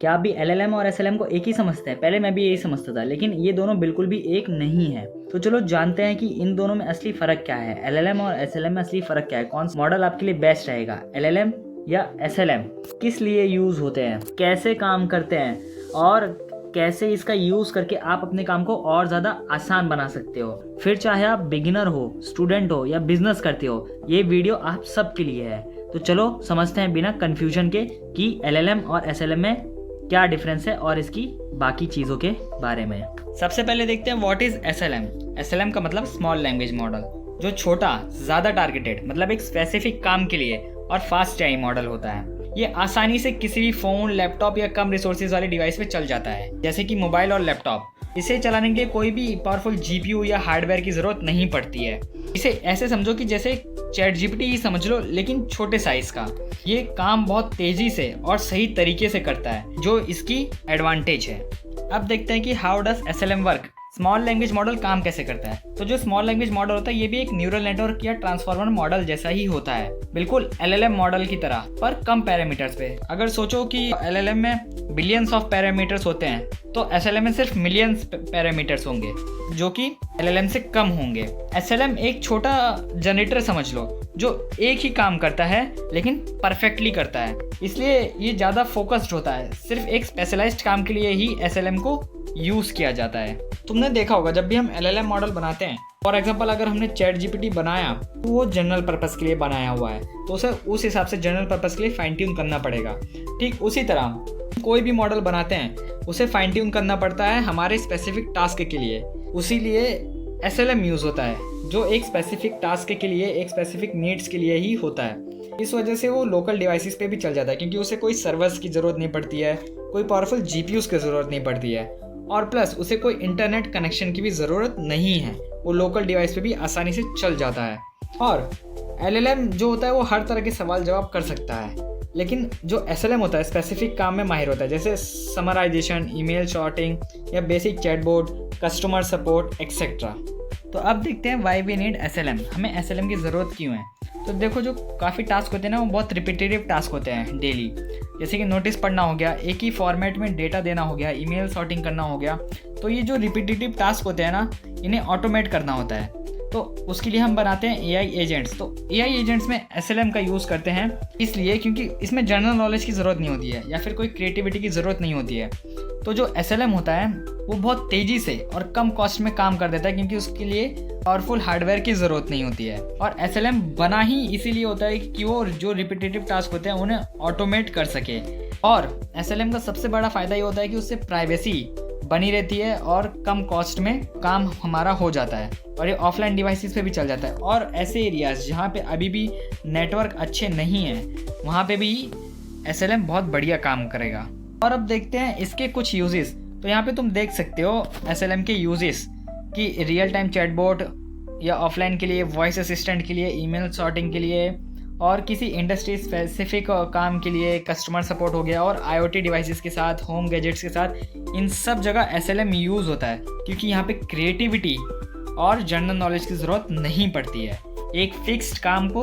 क्या आप भी एलएलएम और एसएलएम को एक ही समझते हैं? पहले मैं भी यही समझता था, लेकिन ये दोनों बिल्कुल भी एक नहीं है। तो चलो जानते हैं कि इन दोनों में असली फ़र्क क्या है। एलएलएम और एसएलएम में असली फ़र्क क्या है? कौन सा मॉडल आपके लिए बेस्ट रहेगा, एलएलएम या एसएलएम? किस लिए यूज़ होते हैं, कैसे काम करते हैं और कैसे इसका यूज़ करके आप अपने काम को और ज़्यादा आसान बना सकते हो। फिर चाहे आप बिगिनर हो, स्टूडेंट हो या बिजनेस करते हो, ये वीडियो आप सबके लिए है। तो चलो समझते हैं बिना कन्फ्यूजन के कि एलएलएम और एसएलएम में क्या डिफरेंस है और इसकी बाकी चीज़ों के बारे में। सबसे पहले देखते हैं व्हाट इज़ एसएलएम। एसएलएम का मतलब स्मॉल लैंग्वेज मॉडल, जो छोटा, ज़्यादा टारगेटेड, मतलब एक स्पेसिफिक काम के लिए और फास्ट एआई मॉडल होता है। ये आसानी से किसी भी फ़ोन, लैपटॉप या कम रिसोर्सेज वाले डिवाइस पे चल जाता है, जैसे कि मोबाइल और लैपटॉप। इसे चलाने के लिए कोई भी पावरफुल जीपीयू या हार्डवेयर की ज़रूरत नहीं पड़ती है। इसे ऐसे समझो कि जैसे चैट जीपीटी ही समझ लो, लेकिन छोटे साइज़ का। ये काम बहुत तेज़ी से और सही तरीके से करता है, जो इसकी एडवांटेज है। अब देखते हैं कि how does SLM work. Small language model काम कैसे करता है? तो जो स्मॉल लैंग्वेज मॉडल होता है, ये भी एक न्यूरल नेटवर्क या ट्रांसफॉर्मर मॉडल जैसा ही होता है, बिल्कुल एलएलएम मॉडल की तरह, पर कम पैरामीटर्स पे। अगर सोचो कि एलएलएम में बिलियंस ऑफ पैरामीटर्स होते हैं, तो एसएलएम में सिर्फ मिलियंस पैरामीटर्स होंगे, जो कि एलएलएम से कम होंगे। एसएलएम एक छोटा जनरेटर समझ लो, जो एक ही काम करता है लेकिन परफेक्टली करता है, इसलिए ये ज़्यादा फोकस्ड होता है। सिर्फ एक स्पेशलाइज्ड काम के लिए ही एसएलएम को यूज़ किया जाता है। तुमने देखा होगा जब भी हम एलएलएम मॉडल बनाते हैं, फॉर एग्जांपल अगर हमने चैट जीपीटी बनाया तो वो जनरल पर्पस के लिए बनाया हुआ है, तो उसे उस हिसाब से जनरल पर्पस के लिए फाइन ट्यून करना पड़ेगा। ठीक उसी तरह कोई भी मॉडल बनाते हैं, उसे फाइन ट्यून करना पड़ता है हमारे स्पेसिफिक टास्क के लिए। उसी लिए एसएलएम यूज़ होता है, जो एक स्पेसिफिक टास्क के लिए, एक स्पेसिफिक नीड्स के लिए ही होता है। इस वजह से वो लोकल डिवाइसेस पे भी चल जाता है, क्योंकि उसे कोई सर्वर्स की ज़रूरत नहीं पड़ती है, कोई पावरफुल जीपीयूज की ज़रूरत नहीं पड़ती है, और प्लस उसे कोई इंटरनेट कनेक्शन की भी ज़रूरत नहीं है। वो लोकल डिवाइस पे भी आसानी से चल जाता है। और एलएलएम जो होता है वो हर तरह के सवाल जवाब कर सकता है, लेकिन जो एसएलएम होता है स्पेसिफिक काम में माहिर होता है, जैसे समराइजेशन, ईमेल सॉर्टिंग या basic chatbot, customer support etcetera. तो अब देखते हैं वाई वी नीड एसएलएम। हमें एसएलएम की ज़रूरत क्यों है? तो देखो, जो काफ़ी टास्क होते हैं ना, वो बहुत रिपीटेटिव टास्क होते हैं डेली, जैसे कि नोटिस पढ़ना हो गया, एक ही फॉर्मेट में डेटा देना हो गया, ईमेल सॉर्टिंग करना हो गया। तो ये जो रिपीटेटिव टास्क होते हैं ना, इन्हें ऑटोमेट करना होता है। तो उसके लिए हम बनाते हैं एआई एजेंट्स। तो एआई एजेंट्स में एसएलएम का यूज़ करते हैं, इसलिए क्योंकि इसमें जनरल नॉलेज की ज़रूरत नहीं होती है या फिर कोई क्रिएटिविटी की ज़रूरत नहीं होती है। तो जो एसएलएम होता है वो बहुत तेज़ी से और कम कॉस्ट में काम कर देता है, क्योंकि उसके लिए पावरफुल हार्डवेयर की ज़रूरत नहीं होती है। और एसएलएम बना ही इसीलिए होता है कि वो जो रिपीटेटिव टास्क होते हैं उन्हें ऑटोमेट कर सके। और एसएलएम का सबसे बड़ा फ़ायदा ये होता है कि उससे प्राइवेसी बनी रहती है और कम कॉस्ट में काम हमारा हो जाता है, और ये ऑफलाइन डिवाइसेस पे भी चल जाता है। और ऐसे एरियाज जहाँ पे अभी भी नेटवर्क अच्छे नहीं हैं, वहाँ पे भी एसएलएम बहुत बढ़िया काम करेगा। और अब देखते हैं इसके कुछ यूजेस। तो यहाँ पे तुम देख सकते हो एसएलएम के यूजेस कि रियल टाइम चैटबॉट या ऑफलाइन के लिए, वॉइस असिस्टेंट के लिए, ईमेल सॉर्टिंग के लिए, और किसी इंडस्ट्री स्पेसिफिक काम के लिए कस्टमर सपोर्ट हो गया, और आईओटी डिवाइसेस के साथ, होम गैजेट्स के साथ, इन सब जगह एसएलएम यूज़ होता है, क्योंकि यहाँ पे क्रिएटिविटी और जनरल नॉलेज की ज़रूरत नहीं पड़ती है। एक फिक्स्ड काम को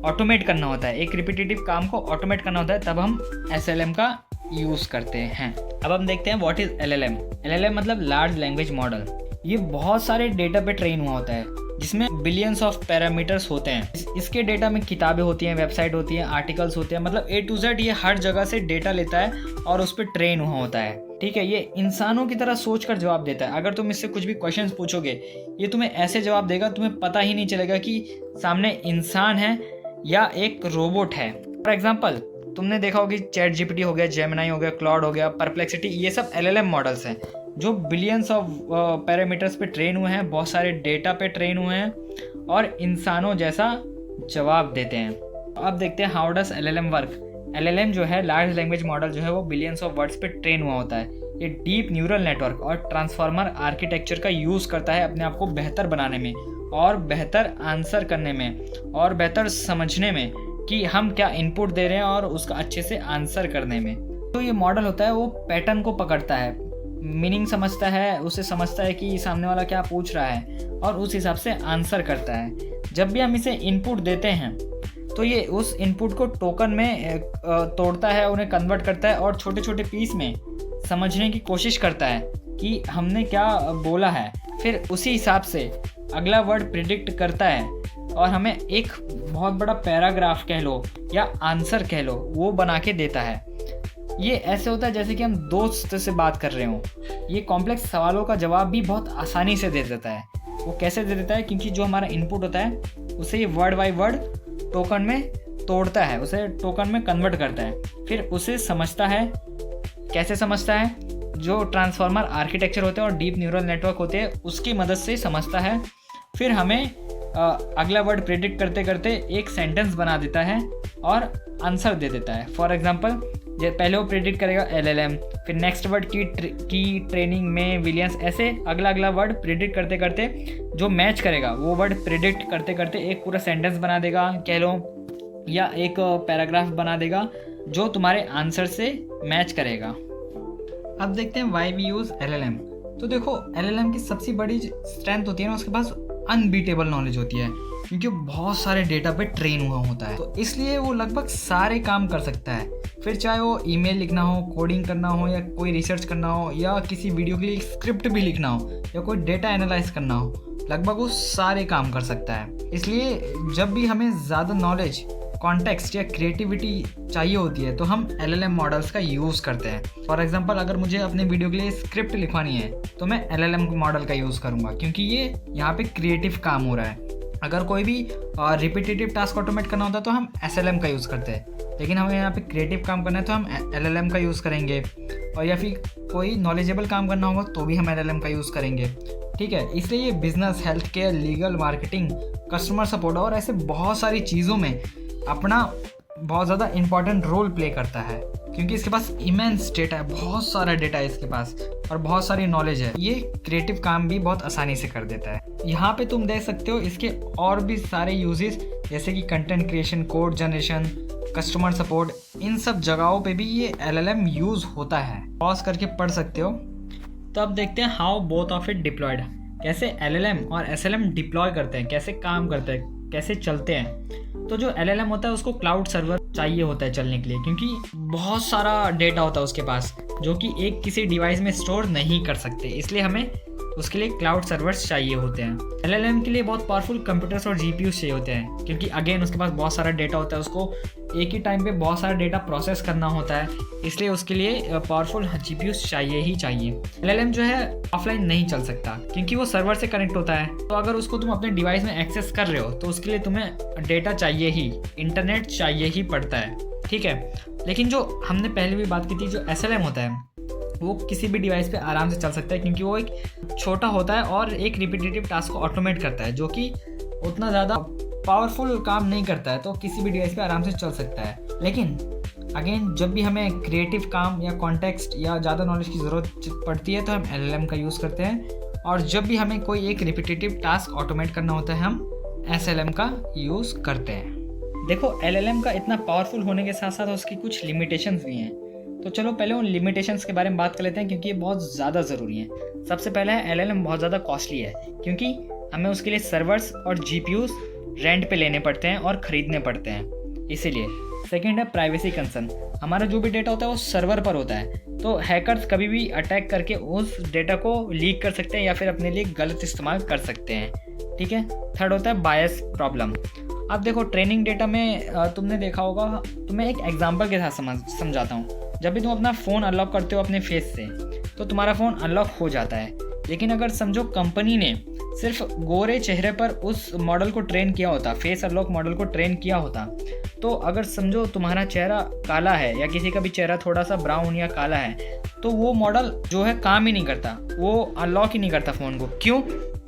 ऑटोमेट करना होता है, एक रिपीटेटिव काम को ऑटोमेट करना होता है, तब हम एसएलएम का यूज़ करते हैं। अब हम देखते हैं व्हाट इज़ एलएलएम। एलएलएम मतलब लार्ज लैंग्वेज मॉडल। ये बहुत सारे डेटा पे ट्रेन हुआ होता है, जिसमें बिलियंस ऑफ पैरामीटर्स होते हैं। इसके डेटा में किताबें होती हैं, वेबसाइट होती हैं, आर्टिकल्स होते हैं, मतलब A to Z ये हर जगह से डेटा लेता है और उस पर ट्रेन हुआ होता है। ठीक है, ये इंसानों की तरह सोच कर जवाब देता है। अगर तुम इससे कुछ भी क्वेश्चंस पूछोगे, ये तुम्हें ऐसे जवाब देगा, तुम्हें पता ही नहीं चलेगा कि सामने इंसान है या एक रोबोट है। फॉर एग्जाम्पल, तुमने देखा होगा कि चैट जीपीटी हो गया, जेमिनी हो गया, क्लॉड हो गया, परप्लेक्सिटी, ये सब एलएलएम मॉडल्स हैं, जो बिलियंस ऑफ पैरामीटर्स पे ट्रेन हुए हैं, बहुत सारे डेटा पे ट्रेन हुए हैं और इंसानों जैसा जवाब देते हैं। अब देखते हैं how does LLM work. LLM जो है, लार्ज लैंग्वेज मॉडल जो है, वो बिलियंस ऑफ वर्ड्स पे ट्रेन हुआ होता है। ये डीप न्यूरल नेटवर्क और ट्रांसफॉर्मर आर्किटेक्चर का यूज़ करता है अपने आप को बेहतर बनाने में, और बेहतर आंसर करने में, और बेहतर समझने में कि हम क्या इनपुट दे रहे हैं और उसका अच्छे से आंसर करने में। तो ये मॉडल होता है वो पैटर्न को पकड़ता है, मीनिंग समझता है, उसे समझता है कि सामने वाला क्या पूछ रहा है और उस हिसाब से आंसर करता है। जब भी हम इसे इनपुट देते हैं तो ये उस इनपुट को टोकन में तोड़ता है, उन्हें कन्वर्ट करता है और छोटे छोटे पीस में समझने की कोशिश करता है कि हमने क्या बोला है। फिर उसी हिसाब से अगला वर्ड प्रिडिक्ट करता है और हमें एक बहुत बड़ा पैराग्राफ कह लो या आंसर कह लो, वो बना के देता है। ये ऐसे होता है जैसे कि हम दोस्त से बात कर रहे हों। ये कॉम्प्लेक्स सवालों का जवाब भी बहुत आसानी से दे देता है। वो कैसे दे देता है? क्योंकि जो हमारा इनपुट होता है उसे ये वर्ड बाय वर्ड टोकन में तोड़ता है, उसे टोकन में कन्वर्ट करता है, फिर उसे समझता है। कैसे समझता है? जो ट्रांसफॉर्मर आर्किटेक्चर होते हैं और डीप न्यूरल नेटवर्क होते हैं उसकी मदद से समझता है। फिर हमें अगला वर्ड प्रेडिक्ट करते करते एक सेंटेंस बना देता है और आंसर दे देता है। फॉर एग्जांपल, पहले वो प्रेडिक्ट करेगा LLM, फिर नेक्स्ट वर्ड की ट्रेनिंग में विलियंस, ऐसे अगला अगला वर्ड प्रेडिक्ट करते करते जो मैच करेगा वो वर्ड प्रेडिक्ट करते करते एक पूरा सेंटेंस बना देगा कह लो, या एक पैराग्राफ बना देगा जो तुम्हारे आंसर से मैच करेगा। अब देखते हैं वाई वी यूज़ LLM। तो देखो, LLM की सबसे बड़ी स्ट्रेंथ होती है ना, उसके पास अनबीटेबल नॉलेज होती है, क्योंकि बहुत सारे डेटा पे ट्रेन हुआ होता है, तो इसलिए वो लगभग सारे काम कर सकता है। फिर चाहे वो ईमेल लिखना हो, कोडिंग करना हो, या कोई रिसर्च करना हो, या किसी वीडियो के लिए स्क्रिप्ट भी लिखना हो, या कोई डेटा एनालाइज करना हो, लगभग वो सारे काम कर सकता है। इसलिए जब भी हमें ज़्यादा नॉलेज, कॉन्टेक्स्ट या क्रिएटिविटी चाहिए होती है तो हम LLM मॉडल्स का यूज़ करते हैं। फॉर एग्जांपल, अगर मुझे अपने वीडियो के लिए स्क्रिप्ट लिखवानी है तो मैं LLM मॉडल का यूज़ करूँगा, क्योंकि ये यहाँ पे क्रिएटिव काम हो रहा है। अगर कोई भी रिपीटेटिव टास्क ऑटोमेट करना होता है तो हम SLM का यूज़ करते हैं, लेकिन हमें यहाँ पे क्रिएटिव काम करना है तो हम LLM का यूज़ करेंगे। और या फिर कोई नॉलेजेबल काम करना होगा तो भी हम LLM का यूज़ करेंगे, ठीक है। इसलिए ये business, health care, legal, marketing, customer support और ऐसे बहुत सारी चीज़ों में अपना बहुत ज़्यादा इंपॉर्टेंट रोल प्ले करता है, क्योंकि इसके पास इमेंस डेटा है, बहुत सारा डेटा है इसके पास और बहुत सारी नॉलेज है। ये क्रिएटिव काम भी बहुत आसानी से कर देता है। यहाँ पे तुम देख सकते हो इसके और भी सारे यूजेस, जैसे कि content creation, code generation, customer support, इन सब जगहों पे भी ये LLM यूज़ होता है। पॉज करके पढ़ सकते हो। तो अब देखते हैं how both of it deployed, कैसे LLM और SLM डिप्लॉय करते हैं, कैसे काम करते हैं, कैसे चलते हैं। तो जो LLM होता है उसको क्लाउड सर्वर चाहिए होता है चलने के लिए, क्योंकि बहुत सारा डेटा होता है उसके पास जो कि एक किसी डिवाइस में स्टोर नहीं कर सकते, इसलिए हमें उसके लिए क्लाउड सर्वर्स चाहिए होते हैं। LLM के लिए बहुत पावरफुल कंप्यूटर्स और GPUs चाहिए होते हैं, क्योंकि अगेन उसके पास बहुत सारा डेटा होता है, उसको एक ही टाइम पे बहुत सारा डेटा प्रोसेस करना होता है, इसलिए उसके लिए पावरफुल GPUs चाहिए ही चाहिए। LLM जो है ऑफलाइन नहीं चल सकता, क्योंकि वो सर्वर से कनेक्ट होता है। तो अगर उसको तुम अपने डिवाइस में एक्सेस कर रहे हो तो उसके लिए तुम्हें डेटा चाहिए ही, इंटरनेट चाहिए ही पड़ता है, ठीक है। लेकिन जो हमने पहले भी बात की थी, जो SLM होता है वो किसी भी डिवाइस पे आराम से चल सकता है, क्योंकि वो एक छोटा होता है और एक रिपीटेटिव टास्क को ऑटोमेट करता है, जो कि उतना ज़्यादा पावरफुल काम नहीं करता है, तो किसी भी डिवाइस पे आराम से चल सकता है। लेकिन अगेन जब भी हमें क्रिएटिव काम या कॉन्टेक्स्ट या ज़्यादा नॉलेज की ज़रूरत पड़ती है तो हम LLM का यूज़ करते हैं, और जब भी हमें कोई एक रिपीटेटिव टास्क ऑटोमेट करना होता है हम SLM का यूज़ करते हैं। देखो, LLM का इतना पावरफुल होने के साथ साथ उसकी कुछ लिमिटेशंस भी हैं। तो चलो पहले उन लिमिटेशंस के बारे में बात कर लेते हैं, क्योंकि ये बहुत ज़्यादा ज़रूरी है। सबसे पहले है LLM बहुत ज़्यादा कॉस्टली है, क्योंकि हमें उसके लिए सर्वर्स और GPUs रेंट पे लेने पड़ते हैं और ख़रीदने पड़ते हैं, इसीलिए। सेकंड है प्राइवेसी कंसर्न। हमारा जो भी डेटा होता है वो सर्वर पर होता है, तो हैकर्स कभी भी अटैक करके उस डेटा को लीक कर सकते हैं या फिर अपने लिए गलत इस्तेमाल कर सकते हैं, ठीक है। थर्ड होता है बायस प्रॉब्लम। अब देखो, ट्रेनिंग डेटा में तुमने देखा होगा, तुम्हें एक एग्जांपल के साथ समझाता हूँ। जब भी तुम अपना फ़ोन अनलॉक करते हो अपने फेस से, तो तुम्हारा फ़ोन अनलॉक हो जाता है। लेकिन अगर समझो कंपनी ने सिर्फ गोरे चेहरे पर उस मॉडल को ट्रेन किया होता, फेस अनलॉक मॉडल को ट्रेन किया होता, तो अगर समझो तुम्हारा चेहरा काला है या किसी का भी चेहरा थोड़ा सा ब्राउन या काला है, तो वो मॉडल जो है काम ही नहीं करता, वो अनलॉक ही नहीं करता फ़ोन को। क्यों?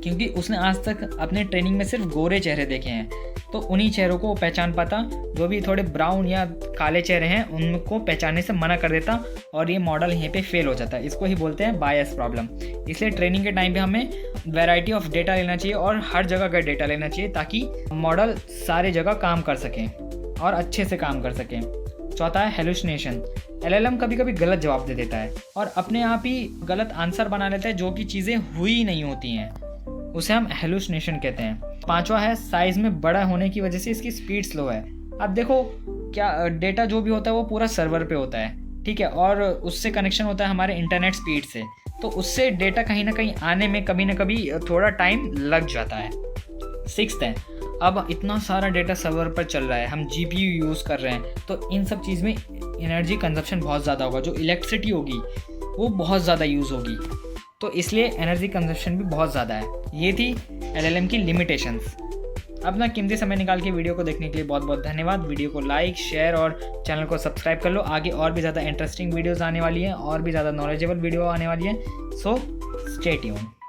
क्योंकि उसने आज तक अपने ट्रेनिंग में सिर्फ गोरे चेहरे देखे हैं, तो उन्हीं चेहरों को वो पहचान पाता। जो भी थोड़े ब्राउन या काले चेहरे हैं उनको पहचानने से मना कर देता और ये मॉडल यहीं पे फेल हो जाता है। इसको ही बोलते हैं बायस प्रॉब्लम। इसलिए ट्रेनिंग के टाइम पे हमें वैरायटी ऑफ डेटा लेना चाहिए और हर जगह का डेटा लेना चाहिए, ताकि मॉडल सारे जगह काम कर सकें और अच्छे से काम कर सकें। चौथा है हेलुसिनेशन। LLM कभी कभी गलत जवाब दे देता है और अपने आप ही गलत आंसर बना लेता है, जो कि चीज़ें हुई नहीं होती हैं, उसे हम हेलुसिनेशन कहते हैं। पांचवा है साइज में बड़ा होने की वजह से इसकी स्पीड स्लो है। अब देखो क्या डेटा जो भी होता है वो पूरा सर्वर पे होता है, ठीक है, और उससे कनेक्शन होता है हमारे इंटरनेट स्पीड से, तो उससे डेटा कहीं ना कहीं आने में कभी ना कभी थोड़ा टाइम लग जाता है। सिक्स्थ है, अब इतना सारा डेटा सर्वर पर चल रहा है, हम जीपीयू यूज़ कर रहे हैं, तो इन सब चीज़ में एनर्जी कंजप्शन बहुत ज़्यादा होगा, जो इलेक्ट्रिसिटी होगी वो बहुत ज़्यादा यूज़ होगी, तो इसलिए एनर्जी कंजप्शन भी बहुत ज़्यादा है। ये थी एलएलएम की लिमिटेशंस। अपना कीमती समय निकाल के वीडियो को देखने के लिए बहुत बहुत धन्यवाद। वीडियो को लाइक, शेयर और चैनल को सब्सक्राइब कर लो। आगे और भी ज़्यादा इंटरेस्टिंग वीडियोज़ आने वाली हैं और भी ज़्यादा नॉलेजेबल वीडियो आने वाली है, सो स्टे ट्यून्ड।